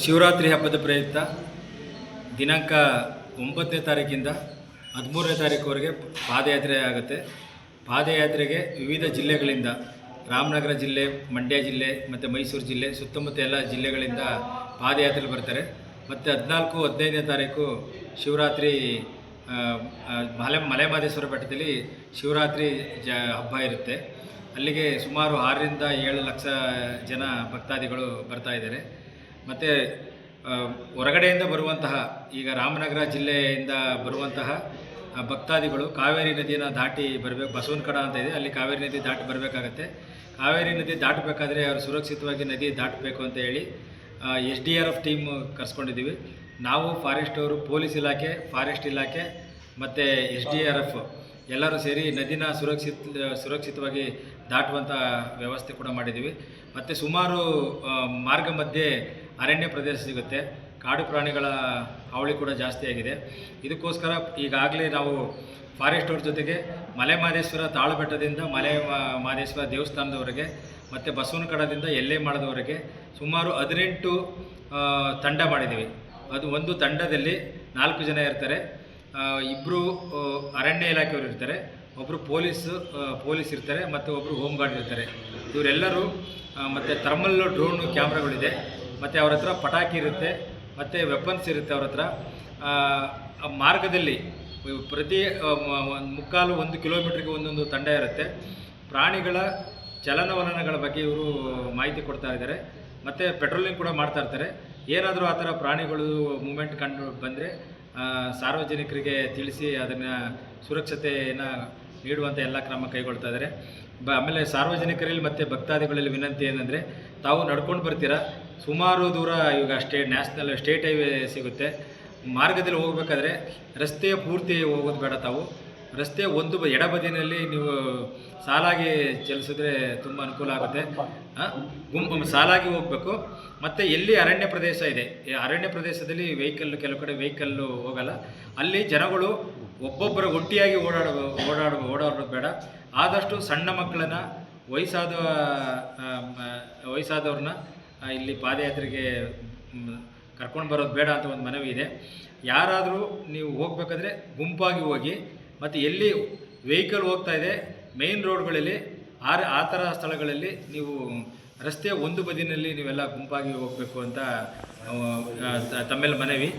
ಶಿವರಾತ್ರಿ ಹಬ್ಬದ ಪ್ರಯುಕ್ತ ದಿನಾಂಕ 9ನೇ ತಾರೀಕಿಂದ 13ನೇ ತಾರೀಕುವರೆಗೆ ಪಾದಯಾತ್ರೆ ಆಗುತ್ತೆ. ಪಾದಯಾತ್ರೆಗೆ ವಿವಿಧ ಜಿಲ್ಲೆಗಳಿಂದ ರಾಮನಗರ ಜಿಲ್ಲೆ, ಮಂಡ್ಯ ಜಿಲ್ಲೆ ಮತ್ತು ಮೈಸೂರು ಜಿಲ್ಲೆ ಸುತ್ತಮುತ್ತ ಎಲ್ಲ ಜಿಲ್ಲೆಗಳಿಂದ ಪಾದಯಾತ್ರೆ ಬರ್ತಾರೆ. ಮತ್ತು 14-15ನೇ ತಾರೀಕು ಶಿವರಾತ್ರಿ ಮಲೆಮಹದೇಶ್ವರ ಬೆಟ್ಟದಲ್ಲಿ ಶಿವರಾತ್ರಿ ಹಬ್ಬ ಇರುತ್ತೆ. ಅಲ್ಲಿಗೆ ಸುಮಾರು 6-7 ಲಕ್ಷ ಜನ ಭಕ್ತಾದಿಗಳು ಬರ್ತಾ ಇದ್ದಾರೆ. ಮತ್ತು ಹೊರಗಡೆಯಿಂದ ಬರುವಂತಹ, ಈಗ ರಾಮನಗರ ಜಿಲ್ಲೆಯಿಂದ ಬರುವಂತಹ ಭಕ್ತಾದಿಗಳು ಕಾವೇರಿ ನದಿಯನ್ನು ದಾಟಿ ಬರಬೇಕು. ಬಸವನಕಡ ಅಂತ ಇದೆ, ಅಲ್ಲಿ ಕಾವೇರಿ ನದಿ ದಾಟಿ ಬರಬೇಕಾಗತ್ತೆ. ಕಾವೇರಿ ನದಿ ದಾಟಬೇಕಾದ್ರೆ ಅವರು ಸುರಕ್ಷಿತವಾಗಿ ನದಿ ದಾಟಬೇಕು ಅಂತ ಹೇಳಿ SDRF ಟೀಮ್ ಕರ್ಸ್ಕೊಂಡಿದ್ದೀವಿ. ನಾವು ಫಾರೆಸ್ಟ್ ಅವರು, ಪೊಲೀಸ್ ಇಲಾಖೆ, ಫಾರೆಸ್ಟ್ ಇಲಾಖೆ ಮತ್ತು SDRF ಎಲ್ಲರೂ ಸೇರಿ ನದಿನ ಸುರಕ್ಷಿತವಾಗಿ ದಾಟುವಂಥ ವ್ಯವಸ್ಥೆ ಕೂಡ ಮಾಡಿದ್ದೀವಿ. ಮತ್ತು ಸುಮಾರು ಮಾರ್ಗ ಮಧ್ಯೆ ಅರಣ್ಯ ಪ್ರದೇಶ ಸಿಗುತ್ತೆ. ಕಾಡು ಪ್ರಾಣಿಗಳ ಹಾವಳಿ ಕೂಡ ಜಾಸ್ತಿ ಆಗಿದೆ. ಇದಕ್ಕೋಸ್ಕರ ಈಗಾಗಲೇ ನಾವು ಫಾರೆಸ್ಟ್ ಅವ್ರ ಜೊತೆಗೆ ಮಲೆಮಹದೇಶ್ವರ ತಾಳುಬೆಟ್ಟದಿಂದ ಮಲೆಮಹದೇಶ್ವರ ದೇವಸ್ಥಾನದವರೆಗೆ ಮತ್ತು ಬಸವನಕಡದಿಂದ ಎಲ್ಲೆಮಾಳದವರೆಗೆ ಸುಮಾರು 18 ತಂಡ ಮಾಡಿದ್ದೀವಿ. ಅದು ಒಂದು ತಂಡದಲ್ಲಿ 4 ಜನ ಇರ್ತಾರೆ. 2 ಅರಣ್ಯ ಇಲಾಖೆಯವರು ಇರ್ತಾರೆ, ಒಬ್ಬರು ಪೊಲೀಸ್ ಇರ್ತಾರೆ ಮತ್ತು ಒಬ್ಬರು ಹೋಮ್ ಗಾರ್ಡ್ ಇರ್ತಾರೆ. ಇವರೆಲ್ಲರೂ ಮತ್ತು ಥರ್ಮಲ್ ಡ್ರೋನ್ ಕ್ಯಾಮ್ರಾಗಳಿದೆ, ಮತ್ತು ಅವ್ರ ಹತ್ರ ಪಟಾಕಿ ಇರುತ್ತೆ ಮತ್ತು ವೆಪನ್ಸ್ ಇರುತ್ತೆ ಅವ್ರ ಹತ್ರ. ಮಾರ್ಗದಲ್ಲಿ ಪ್ರತಿ 1 ಕಿಲೋಮೀಟ್ರಿಗೆ ಒಂದೊಂದು ತಂಡ ಇರುತ್ತೆ. ಪ್ರಾಣಿಗಳ ಚಲನವಲನಗಳ ಬಗ್ಗೆ ಇವರು ಮಾಹಿತಿ ಕೊಡ್ತಾ ಇದ್ದಾರೆ ಮತ್ತು ಪೆಟ್ರೋಲಿಂಗ್ ಕೂಡ ಮಾಡ್ತಾ ಇರ್ತಾರೆ. ಏನಾದರೂ ಆ ಥರ ಪ್ರಾಣಿಗಳು ಮೂಮೆಂಟ್ ಕಂಡು ಬಂದರೆ ಸಾರ್ವಜನಿಕರಿಗೆ ತಿಳಿಸಿ ಅದನ್ನು ಸುರಕ್ಷತೆಯನ್ನು ನೀಡುವಂಥ ಎಲ್ಲ ಕ್ರಮ ಕೈಗೊಳ್ತಾ ಇದ್ದಾರೆ. ಆಮೇಲೆ ಸಾರ್ವಜನಿಕರಲ್ಲಿ ಮತ್ತು ಭಕ್ತಾದಿಗಳಲ್ಲಿ ವಿನಂತಿ ಏನಂದರೆ, ತಾವು ನಡ್ಕೊಂಡು ಬರ್ತೀರಾ, ಸುಮಾರು ದೂರ ಈಗ ಸ್ಟೇಟ್ ಹೈವೇ ಸಿಗುತ್ತೆ. ಮಾರ್ಗದಲ್ಲಿ ಹೋಗಬೇಕಾದ್ರೆ ರಸ್ತೆಯ ಪೂರ್ತಿ ಹೋಗೋದು ಬೇಡ. ತಾವು ರಸ್ತೆಯ ಎಡಬದಿಯಲ್ಲಿ ನೀವು ಸಾಲಾಗಿ ಚಲಿಸಿದ್ರೆ ತುಂಬ ಅನುಕೂಲ ಆಗುತ್ತೆ. ಸಾಲಾಗಿ ಹೋಗಬೇಕು. ಮತ್ತು ಎಲ್ಲಿ ಅರಣ್ಯ ಪ್ರದೇಶ ಇದೆ, ಅರಣ್ಯ ಪ್ರದೇಶದಲ್ಲಿ ಕೆಲವು ಕಡೆ ವೆಹಿಕಲ್ಲು ಹೋಗಲ್ಲ. ಅಲ್ಲಿ ಜನಗಳು ಒಬ್ಬೊಬ್ಬರ ಒಟ್ಟಿಯಾಗಿ ಓಡಾಡೋದು ಬೇಡ. ಆದಷ್ಟು ಸಣ್ಣ ಮಕ್ಕಳನ್ನು, ವಯಸ್ಸಾದವ್ರನ್ನ ಇಲ್ಲಿ ಪಾದಯಾತ್ರೆಗೆ ಕರ್ಕೊಂಡು ಬರೋದು ಬೇಡ ಅಂತ ಒಂದು ಮನವಿ ಇದೆ. ಯಾರಾದರೂ ನೀವು ಹೋಗಬೇಕಾದ್ರೆ ಗುಂಪಾಗಿ ಹೋಗಿ, ಮತ್ತು ಎಲ್ಲಿ ವೆಹಿಕಲ್ ಹೋಗ್ತಾ ಇದೆ ಮೇನ್ ರೋಡ್ಗಳಲ್ಲಿ ಆ ಥರ ಸ್ಥಳಗಳಲ್ಲಿ ನೀವು ರಸ್ತೆಯ ಒಂದು ಬದಿಯಲ್ಲಿ ನೀವೆಲ್ಲ ಗುಂಪಾಗಿ ಹೋಗಬೇಕು ಅಂತ ತಮ್ಮೆಲ್ಲ ಮನವಿ.